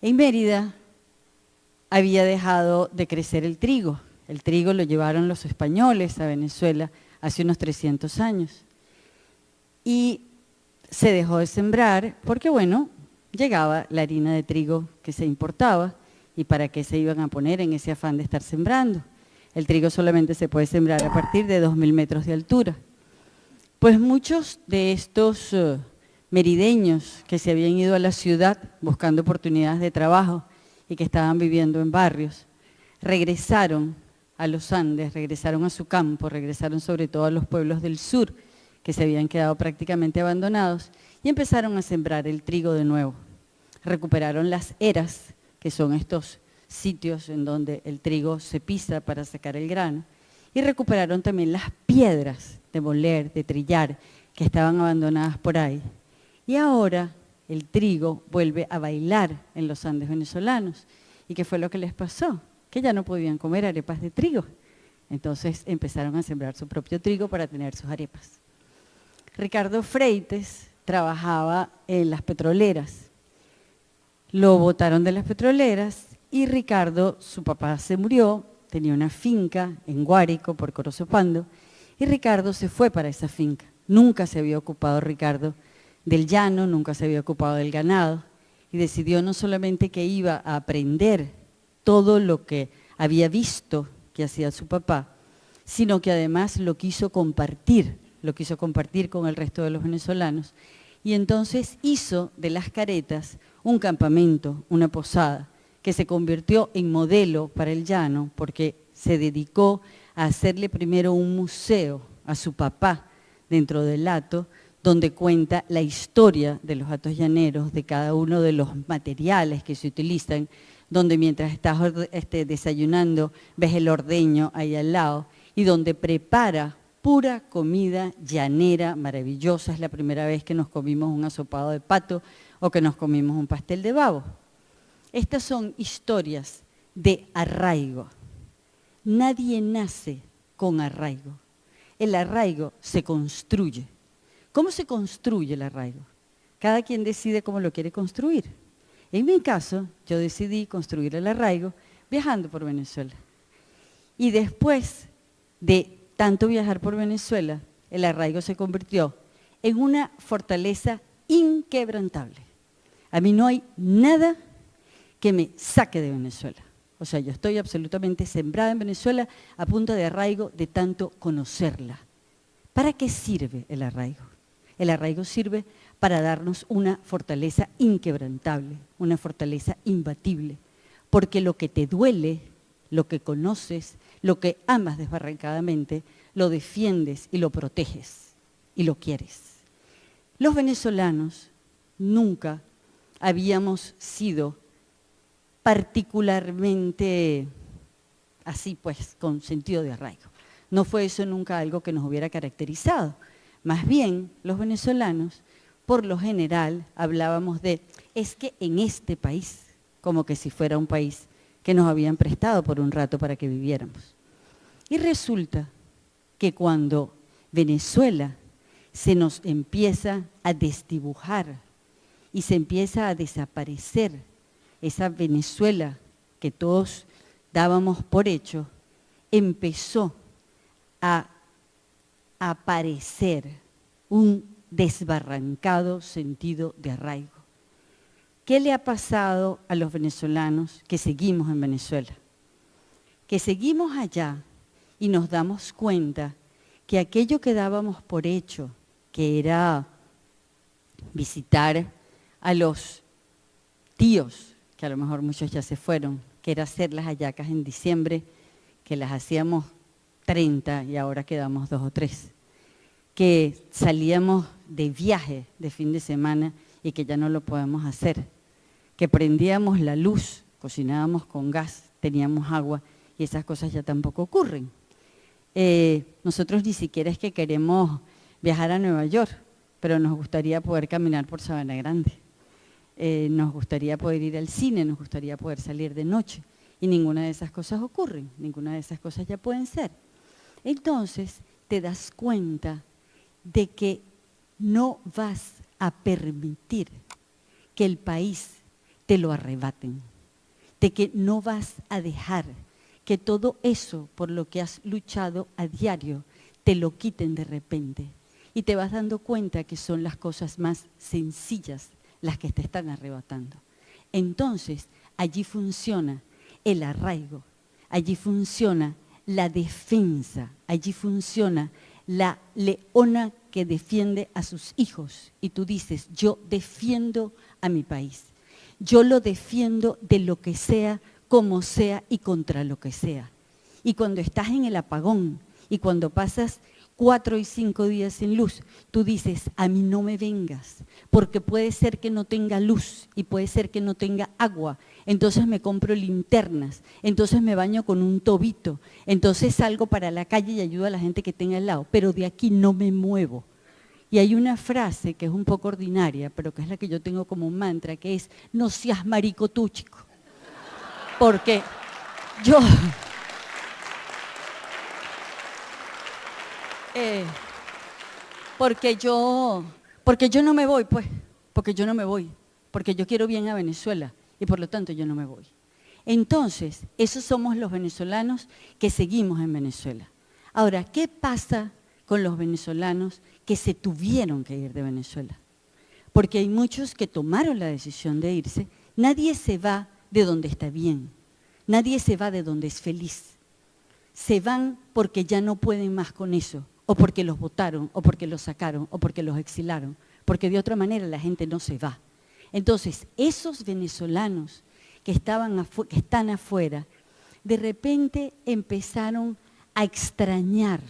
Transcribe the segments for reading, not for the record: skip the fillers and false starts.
En Mérida había dejado de crecer el trigo. El trigo lo llevaron los españoles a Venezuela hace unos 300 años. Y se dejó de sembrar porque, bueno, llegaba la harina de trigo que se importaba y para qué se iban a poner en ese afán de estar sembrando. El trigo solamente se puede sembrar a partir de 2000 metros de altura. Pues muchos de estos merideños que se habían ido a la ciudad buscando oportunidades de trabajo y que estaban viviendo en barrios, regresaron a los Andes, regresaron a su campo, regresaron sobre todo a los pueblos del sur, que se habían quedado prácticamente abandonados, y empezaron a sembrar el trigo de nuevo. Recuperaron las eras, que son estos sitios en donde el trigo se pisa para sacar el grano, y recuperaron también las piedras de moler, de trillar, que estaban abandonadas por ahí. Y ahora el trigo vuelve a bailar en los Andes venezolanos. ¿Y qué fue lo que les pasó? Que ya no podían comer arepas de trigo. Entonces empezaron a sembrar su propio trigo para tener sus arepas. Ricardo Freites trabajaba en las petroleras. Lo botaron de las petroleras y Ricardo, su papá se murió, tenía una finca en Guárico por Corozopando, y Ricardo se fue para esa finca. Nunca se había ocupado Ricardo del llano, nunca se había ocupado del ganado, y decidió no solamente que iba a aprender todo lo que había visto que hacía su papá, sino que además lo quiso compartir con el resto de los venezolanos. Y entonces hizo de Las Caretas un campamento, una posada, que se convirtió en modelo para el llano, porque se dedicó a hacerle primero un museo a su papá dentro del hato, donde cuenta la historia de los hatos llaneros, de cada uno de los materiales que se utilizan, donde mientras estás desayunando ves el ordeño ahí al lado, y donde prepara pura comida llanera maravillosa. Es la primera vez que nos comimos un asopado de pato o que nos comimos un pastel de babo. Estas son historias de arraigo. Nadie nace con arraigo. El arraigo se construye. ¿Cómo se construye el arraigo? Cada quien decide cómo lo quiere construir. En mi caso, yo decidí construir el arraigo viajando por Venezuela. Y después de tanto viajar por Venezuela, el arraigo se convirtió en una fortaleza inquebrantable. A mí no hay nada que me saque de Venezuela. O sea, yo estoy absolutamente sembrada en Venezuela a punta de arraigo de tanto conocerla. ¿Para qué sirve el arraigo? El arraigo sirve para darnos una fortaleza inquebrantable, una fortaleza imbatible, porque lo que te duele, lo que conoces, lo que amas desbarrancadamente, lo defiendes y lo proteges y lo quieres. Los venezolanos nunca habíamos sido particularmente así, pues, con sentido de arraigo. No fue eso nunca algo que nos hubiera caracterizado. Más bien, los venezolanos, por lo general, hablábamos de, es que en este país, como que si fuera un país que nos habían prestado por un rato para que viviéramos. Y resulta que cuando Venezuela se nos empieza a desdibujar y se empieza a desaparecer esa Venezuela que todos dábamos por hecho, empezó a aparecer un desbarrancado sentido de arraigo. ¿Qué le ha pasado a los venezolanos que seguimos en Venezuela? Que seguimos allá y nos damos cuenta que aquello que dábamos por hecho, que era visitar a los tíos, que a lo mejor muchos ya se fueron, que era hacer las hallacas en diciembre, que las hacíamos 30 y ahora quedamos 2 o 3, que salíamos de viaje de fin de semana y que ya no lo podemos hacer, que prendíamos la luz, cocinábamos con gas, teníamos agua y esas cosas ya tampoco ocurren. Nosotros ni siquiera es que queremos viajar a Nueva York, pero nos gustaría poder caminar por Sabana Grande. Nos gustaría poder ir al cine, nos gustaría poder salir de noche. Y ninguna de esas cosas ocurren, ninguna de esas cosas ya pueden ser. Entonces te das cuenta de que no vas a permitir que el país te lo arrebaten, de que no vas a dejar que todo eso por lo que has luchado a diario te lo quiten de repente. Y te vas dando cuenta que son las cosas más sencillas las que te están arrebatando. Entonces, allí funciona el arraigo, allí funciona la defensa, allí funciona la leona que defiende a sus hijos. Y tú dices, yo defiendo a mi país, yo lo defiendo de lo que sea, como sea y contra lo que sea. Y cuando estás en el apagón y cuando pasas 4 y 5 días sin luz, tú dices, a mí no me vengas, porque puede ser que no tenga luz y puede ser que no tenga agua, entonces me compro linternas, entonces me baño con un tobito, entonces salgo para la calle y ayudo a la gente que tenga al lado, pero de aquí no me muevo. Y hay una frase que es un poco ordinaria, pero que es la que yo tengo como un mantra, que es, no seas marico tú, chico. Porque yo... porque yo no me voy, pues, porque yo no me voy, porque yo quiero bien a Venezuela y por lo tanto yo no me voy. Entonces, esos somos los venezolanos que seguimos en Venezuela. Ahora, ¿qué pasa con los venezolanos que se tuvieron que ir de Venezuela? Porque hay muchos que tomaron la decisión de irse. Nadie se va de donde está bien, nadie se va de donde es feliz. Se van porque ya no pueden más con eso, o porque los votaron, o porque los sacaron, o porque los exilaron, porque de otra manera la gente no se va. Entonces, esos venezolanos que están afuera, de repente empezaron a extrañar,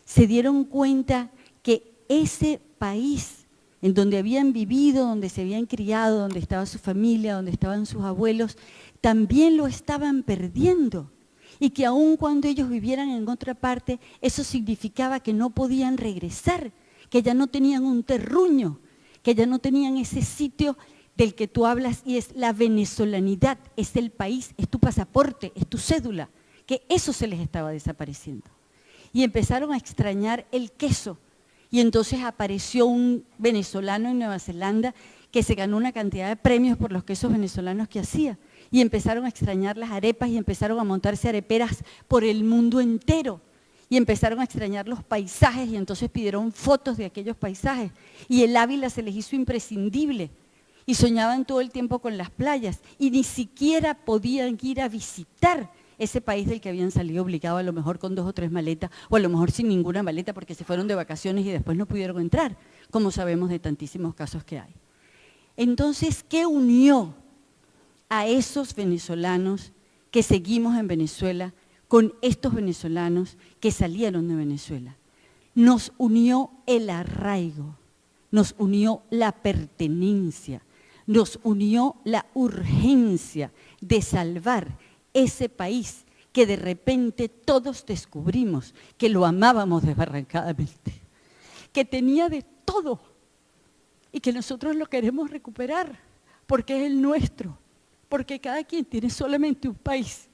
se dieron cuenta que ese país en donde habían vivido, donde se habían criado, donde estaba su familia, donde estaban sus abuelos, también lo estaban perdiendo. Y que aun cuando ellos vivieran en otra parte, eso significaba que no podían regresar, que ya no tenían un terruño, que ya no tenían ese sitio del que tú hablas y es la venezolanidad, es el país, es tu pasaporte, es tu cédula, que eso se les estaba desapareciendo. Y empezaron a extrañar el queso. Y entonces apareció un venezolano en Nueva Zelanda que se ganó una cantidad de premios por los quesos venezolanos que hacía. Y empezaron a extrañar las arepas y empezaron a montarse areperas por el mundo entero. Y empezaron a extrañar los paisajes y entonces pidieron fotos de aquellos paisajes. Y el Ávila se les hizo imprescindible. Y soñaban todo el tiempo con las playas. Y ni siquiera podían ir a visitar ese país del que habían salido obligados, a lo mejor con 2 o 3 maletas, o a lo mejor sin ninguna maleta porque se fueron de vacaciones y después no pudieron entrar, como sabemos de tantísimos casos que hay. Entonces, ¿qué unió a esos venezolanos que seguimos en Venezuela con estos venezolanos que salieron de Venezuela? Nos unió el arraigo, nos unió la pertenencia, nos unió la urgencia de salvar ese país que de repente todos descubrimos que lo amábamos desbarrancadamente, que tenía de todo y que nosotros lo queremos recuperar porque es el nuestro, porque cada quien tiene solamente un país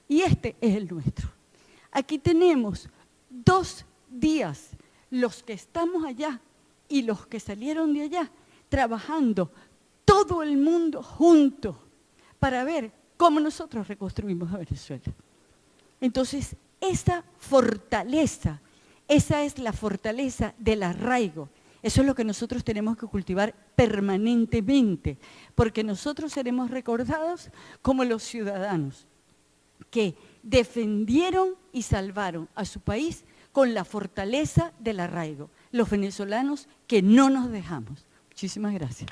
y este es el nuestro. Aquí tenemos 2 días, los que estamos allá y los que salieron de allá, trabajando todo el mundo junto para ver cómo nosotros reconstruimos a Venezuela. Entonces, esa fortaleza, esa es la fortaleza del arraigo. Eso es lo que nosotros tenemos que cultivar permanentemente, porque nosotros seremos recordados como los ciudadanos que defendieron y salvaron a su país con la fortaleza del arraigo. Los venezolanos que no nos dejamos. Muchísimas gracias.